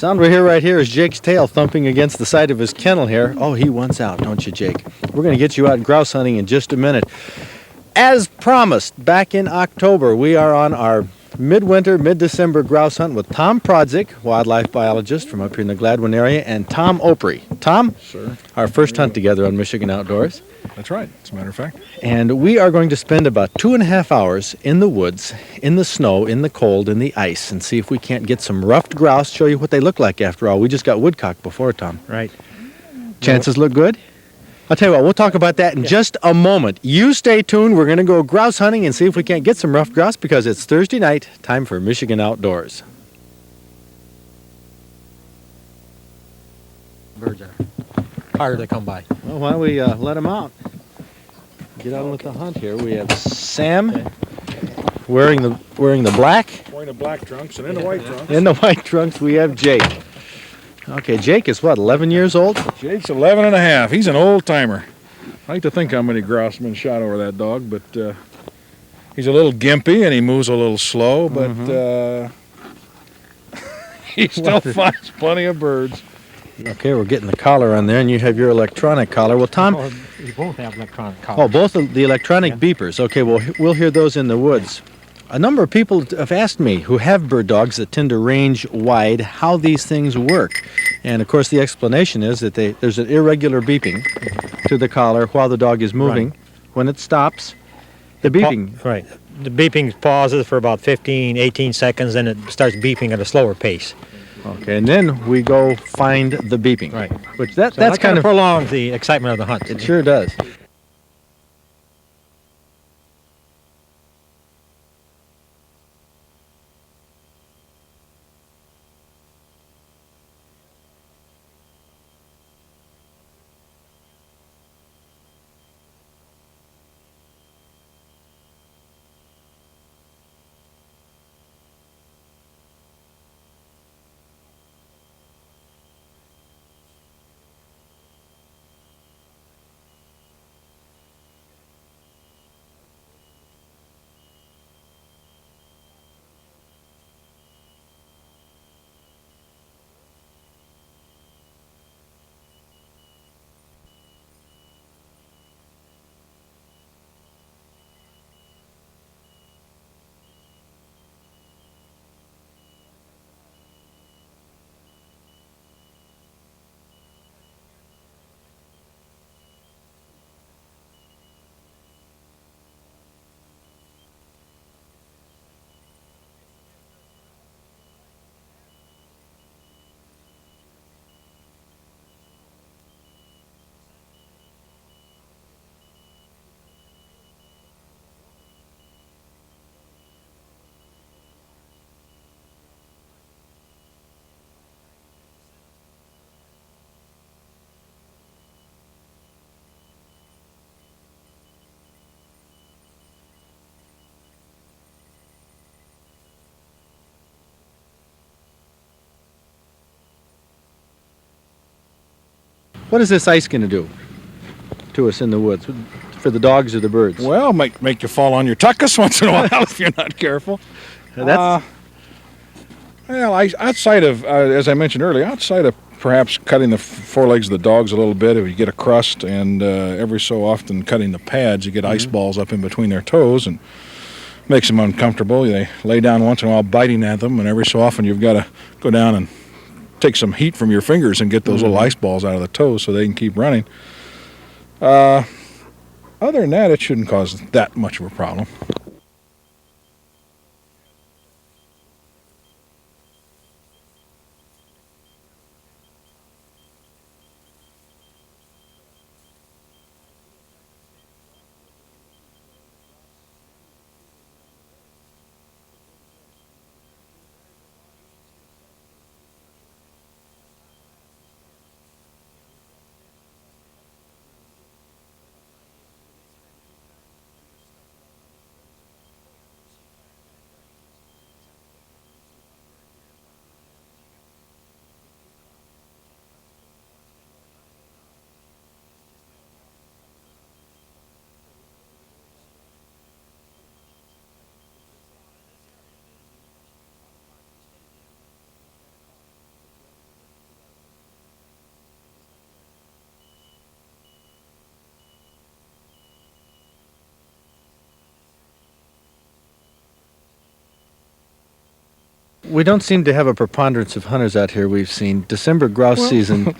Sound we hear right here is Jake's tail thumping against the side of his kennel here. Oh, he wants out, don't you, Jake? We're going to get you out grouse hunting in just a minute. As promised, back in October, we are on our midwinter, mid-December grouse hunt with Tom Prodzik, wildlife biologist from up here in the Gladwin area, and Tom Oprey. Tom? Sir. Our first hunt together on Michigan Outdoors. That's right, as a matter of fact. And we are going to spend about 2.5 hours in the woods, in the snow, in the cold, in the ice, and see if we can't get some ruffed grouse, show you what they look like after all. We just got woodcock before, Tom. Right. Chances look good? I'll tell you what, we'll talk about that in just a moment. You stay tuned. We're going to go grouse hunting and see if we can't get some ruffed grouse because it's Thursday night, time for Michigan Outdoors. Birds are harder to come by. Well, why don't we let them out? Get on with the hunt here. We have Sam wearing the black. Wearing the black trunks and in the white trunks. In the white trunks, we have Jake. Okay, Jake is what, 11 years old? Jake's 11 and a half. He's an old timer. I like to think how many grouse have been shot over that dog, but he's a little gimpy and he moves a little slow, but he still finds plenty of birds. Okay, we're getting the collar on there, and you have your electronic collar. Well, Tom... Oh, you both have electronic collars. Oh, both of the electronic beepers. Okay, well, we'll hear those in the woods. A number of people have asked me who have bird dogs that tend to range wide how these things work. And, of course, the explanation is that there's an irregular beeping to the collar while the dog is moving. Right. When it stops, the beeping... Right. The beeping pauses for about 15, 18 seconds, then it starts beeping at a slower pace. Okay, and then we go find the beeping. Right. Which So that's kind of... prolongs the excitement of the hunt. It sure does. What is this ice going to do to us in the woods, for the dogs or the birds? Well, make you fall on your tuckus once in a while if you're not careful. That's... Well, outside of, as I mentioned earlier, outside of perhaps cutting the forelegs of the dogs a little bit, if you get a crust, and every so often cutting the pads, you get ice balls up in between their toes and makes them uncomfortable. They lay down once in a while biting at them, and every so often you've got to go down and take some heat from your fingers and get those little ice balls out of the toes so they can keep running. Other than that, it shouldn't cause that much of a problem. we don't seem to have a preponderance of hunters out here. We've seen December grouse season.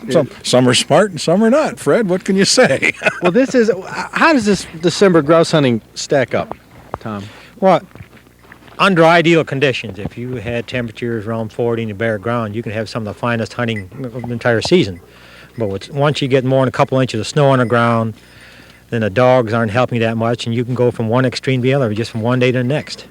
Some are smart and some are not, Fred. What can you say? Well, how does this December grouse hunting stack up, Tom? Well, under ideal conditions, if you had temperatures around 40 in the bare ground, you can have some of the finest hunting of the entire season. But once you get more than a couple inches of snow on the ground, then the dogs aren't helping you that much, and you can go from one extreme to the other, just from one day to the next.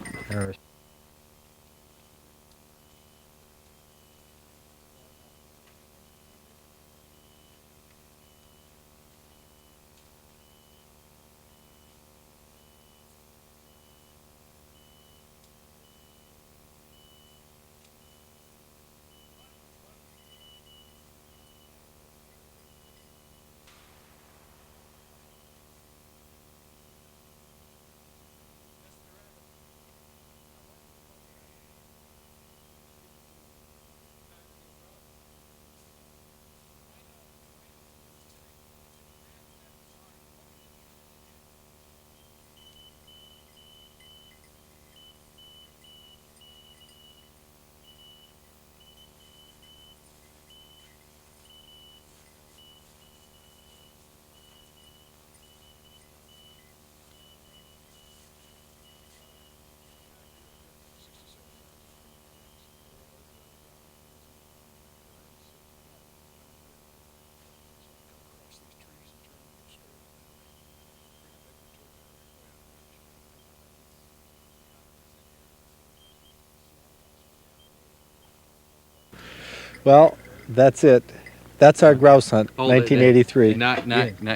Well, that's it. That's our grouse hunt, Hold it, 1983. Not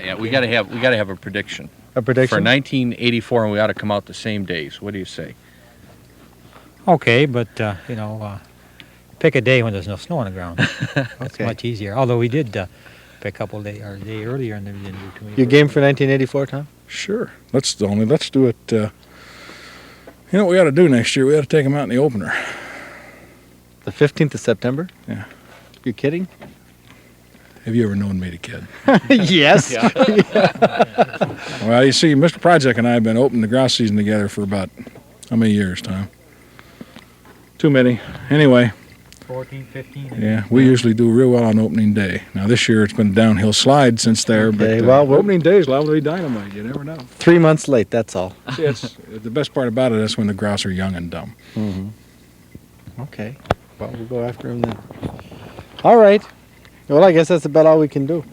yet. We gotta have a prediction. A prediction? For 1984, and we ought to come out the same days. What do you say? Okay, but, pick a day when there's no snow on the ground. It's Okay. much easier. Although we did pick a couple of days, or a day earlier, and then we didn't do too many. You game for 1984, Tom? Sure. Let's do it. You know what we ought to do next year? We ought to take them out in the opener. The 15th of September? Yeah. You kidding? Have you ever known me to kid? Yes. Well, you see, Mr. Project and I have been opening the grouse season together for about how many years, Tom? Too many. Anyway, 14, 15. yeah, we usually do real well on opening day. Now this year it's been a downhill slide since there, Okay, but well, opening day is liable to be dynamite. You never know. 3 months late, that's all. See, it's, the best part about it is when the grouse are young and dumb. Okay. Well, we'll go after him then. All right. Well, I guess that's about all we can do.